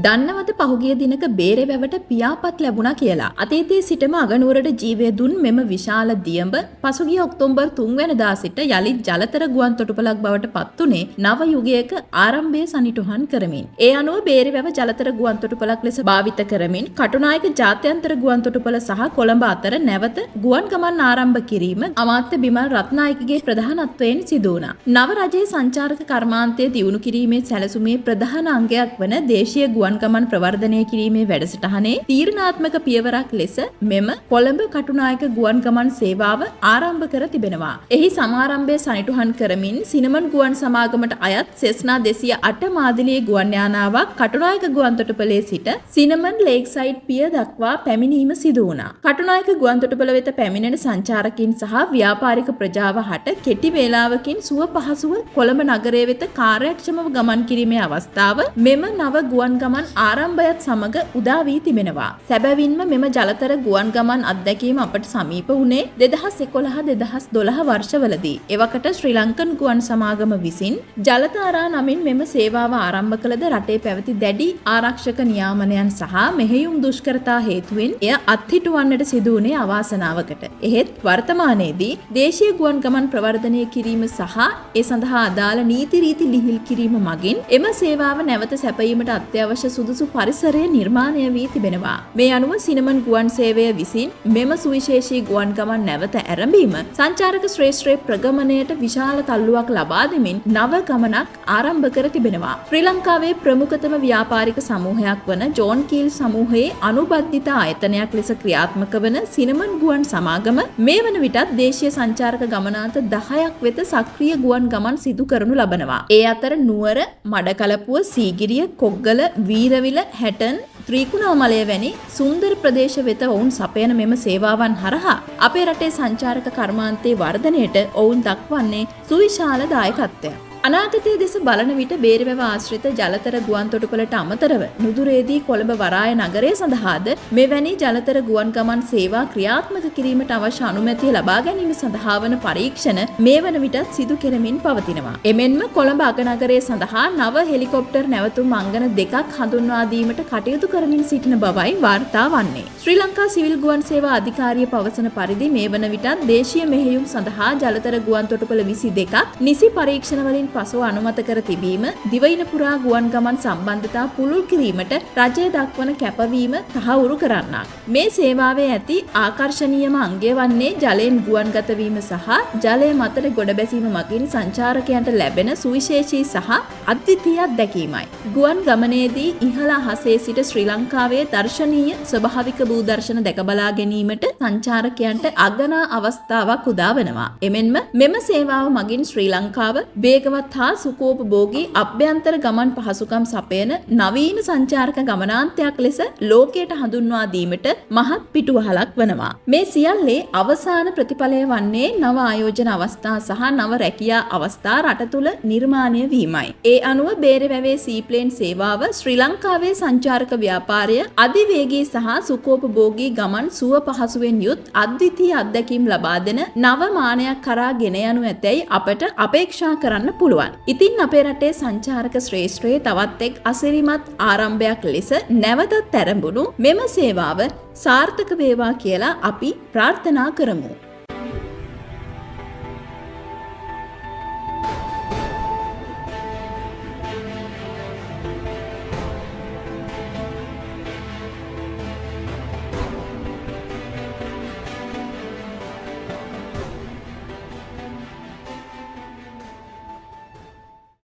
දන්නවද පහුගිය දිනක බේරෙවැවට පියාපත් ලැබුණා කියලා. අතීතයේ සිටම අගනුවරට ජීවය දුන් මෙම විශාල දියඹ පසුගිය ඔක්තෝබර් 3 වෙනිදා සිට යළිත් ජලතර ගුවන් තොටුපළක් බවට පත්ුනේ නව යුගයක ආරම්භය සනිටුහන් කරමින්. ඒ අනුව බේරෙවැව ජලතර ගුවන් තොටුපළක් ලෙස භාවිත කරමින් කටුනායක ජාත්‍යන්තර ගුවන් තොටුපළ සහ කොළඹ අතර නැවත ගුවන් ගමන් ආරම්භ කිරීම අමාත්‍ය බිමල් රත්නායකගේ ප්‍රධානත්වයෙන් සිදු වුණා. නව රජයේ සංචාරක කර්මාන්තය දියුණු කිරීමේ සැලසුමේ ප්‍රධාන අංගයක් වන දේශීය ගුවන් ගමන් ප්‍රවර්ධනය කිරීමේ වැඩසටහනේ තීරණාත්මක පියවරක් ලෙස මෙම කොළඹ කටුනායක ගුවන් ගමන් සේවාව ආරම්භ කර තිබෙනවා. එහි සමාරම්භය සනිටුහන් කරමින් සිනමන් ගුවන් සමාගමට අයත් සෙස්නා 208 මාදිලියේ ගුවන් යානාවක් කටුනායක ගුවන් තොටුපළේ සිට සිනමන් ලේක්සයිඩ් පිය දක්වා පැමිණීම සිදු වුණා. කටුනායක ගුවන් තොටුපළ වෙත පැමිණෙන සංචාරකයින් සහ ව්‍යාපාරික ප්‍රජාව හට කෙටි වේලාවකින් සුව පහසුව කොළඹ නගරය වෙත කාර්යක්ෂමව ගමන් කිරීමේ අවස්ථාව මෙම නව ගුවන් ගමන් ආරම්භයත් සමග උදා වී තිබෙනවා. සැබවින්ම මෙම ජලතර ගුවන් ගමන් අත්දැකීම අපට සමීප වුණේ 2011-2012 වර්ෂවලදී. එවකට ශ්‍රී ලංකන් ගුවන් සමාගම විසින් ජලතාරා නමින් මෙම සේවාව ආරම්භ කළද රටේ පැවති දැඩි ආරක්ෂක නියාමනයන් සහ මෙහෙයුම් දුෂ්කරතා හේතුවෙන් එය අත්හිටුවන්නට සිදු වුණේ අවාසනාවකට. එහෙත් වර්තමානයේදී දේශීය ගුවන් ගමන් ප්‍රවර්ධනය කිරීම සහ ඒ සඳහා අදාළ නීති රීති ලිහිල් කිරීම මගින් එම සේවාව නැවත සැපයීමට අත්‍යවශ්‍ය සුදුසු පරිසරය නිර්මාණය වී තිබෙනවා. මේ අනුව සිනමන් ගුවන් සේවය විසින් මෙම සුවිශේෂී ගුවන් ගමන් නැවත ආරම්භීම සංචාරක ශ්‍රේෂ්ඨයේ ප්‍රගමණයට විශාල තල්ලුවක් ලබා දෙමින් නව ගමනක් ආරම්භ කර තිබෙනවා. ශ්‍රී ලංකාවේ ප්‍රමුඛතම ව්‍යාපාරික සමූහයක් වන ජෝන් කීල් සමූහයේ අනුබද්ධිත ආයතනයක් ලෙස ක්‍රියාත්මක වන සිනමන් ගුවන් සමාගම මේ වන විටත් දේශීය සංචාරක ගමනාන්ත 10ක් වෙත සක්‍රීය ගුවන් ගමන් සිදු කරනු ලබනවා. ඒ අතර නුවර, මඩකලපුව, සීගිරිය, කොග්ගල, වීරවිල, හැටන්, ත්‍රිකුණාමලය වැනි සුන්දර ප්‍රදේශ වෙත ඔවුන් සපයන මෙම සේවාවන් හරහා අපේ රටේ සංචාරක කර්මාන්තයේ වර්ධනයට ඔවුන් දක්වන්නේ සුවිශාල දායකත්වයක්. අනාගතයේ දෙස බලන විට බේරවැව ආශ්‍රිත ජලතර ගුවන් තොටුපළට අමතරව නුදුරේදී කොළඹ වරාය නගරය සඳහාද මෙවැනි ජලතර ගුවන් ගමන් සේවා ක්‍රියාත්මක කිරීමට අවශ්‍ය අනුමැතිය ලබා ගැනීම සඳහා වන පරීක්ෂණ මේ වන විටත් සිදු කෙරෙමින් පවතිනවා. එමෙන්ම කොළඹ අගනගරය සඳහා නව හෙලිකොප්ටර් නැවතුම් අංගන දෙකක් හඳුන්වා දීමට කටයුතු කරමින් සිටින බවයි වාර්තා වන්නේ. ශ්‍රී ලංකා සිවිල් ගුවන් සේවා අධිකාරිය පවසන පරිදි මේ වන විටත් දේශීය මෙහෙයුම් සඳහා ජලතර ගුවන් තොටුපළ 22ක් නිසි පරීක්ෂණ වලින් පසුව අනුමත කර තිබීම දිවයින පුරා ගුවන් ගමන් සම්බන්ධතා පුළුල් කිරීමට රජය දක්වන කැපවීම තහවුරු කරන්නක්. මේ සේවාවේ ඇති ආකර්ශනීයම අංගය වන්නේ ජලයෙන් ගුවන්ගත වීම සහ ජලය මතට ගොඩ බැසීම මගින් සංචාරකයන්ට ලැබෙන සුවිශේෂී සහ අද්විතීය අත්දැකීමයි. ගුවන් ගමනේදී ඉහළ අහසේ සිට ශ්‍රී ලංකාවේ දර්ශනීය ස්වභාවික භූදර්ශන දැක බලා ගැනීමට සංචාරකයන්ට අගනා අවස්ථාවක් උදා වෙනවා. එමෙන්ම මෙම සේවාව මගින් ශ්‍රී ලංකාව වේගවත් හා සුකෝපභෝගී අභ්‍යන්තර ගමන් පහසුකම් සපයන නවීන සංචාරක ගමනාන්තයක් ලෙස ලෝකයට හඳුන්වා දීමට මහත් පිටුවහලක් වනවා. මේ සියල්ලේ අවසාන ප්‍රතිඵලය වන්නේ නව ආයෝජන අවස්ථා සහ නව රැකියා අවස්ථා රට තුළ නිර්මාණය වීමයි. ඒ අනුව බේරවැවේ සීප්ලේන් සේවාව ශ්‍රී ලංකාවේ සංචාරක ව්‍යාපාරය අධිවේගී සහ සුකෝපභෝගී ගමන් සුව පහසුවෙන් යුත් අද්විතීය අත්දැකීම් ලබා දෙන නව මානයක් කරා ගෙන යනු ඇතැයි අපට අපේක්ෂා කරන්න පුළුවන්. ඉතින් අපේ රටේ සංචාරක ශ්‍රේෂ්ඨයේ තවත් එක් අසිරිමත් ආරම්භයක් ලෙස නැවතත් ආරම්භුණු මෙම සේවාව සාර්ථක වේවා කියලා අපි ප්‍රාර්ථනා කරමු.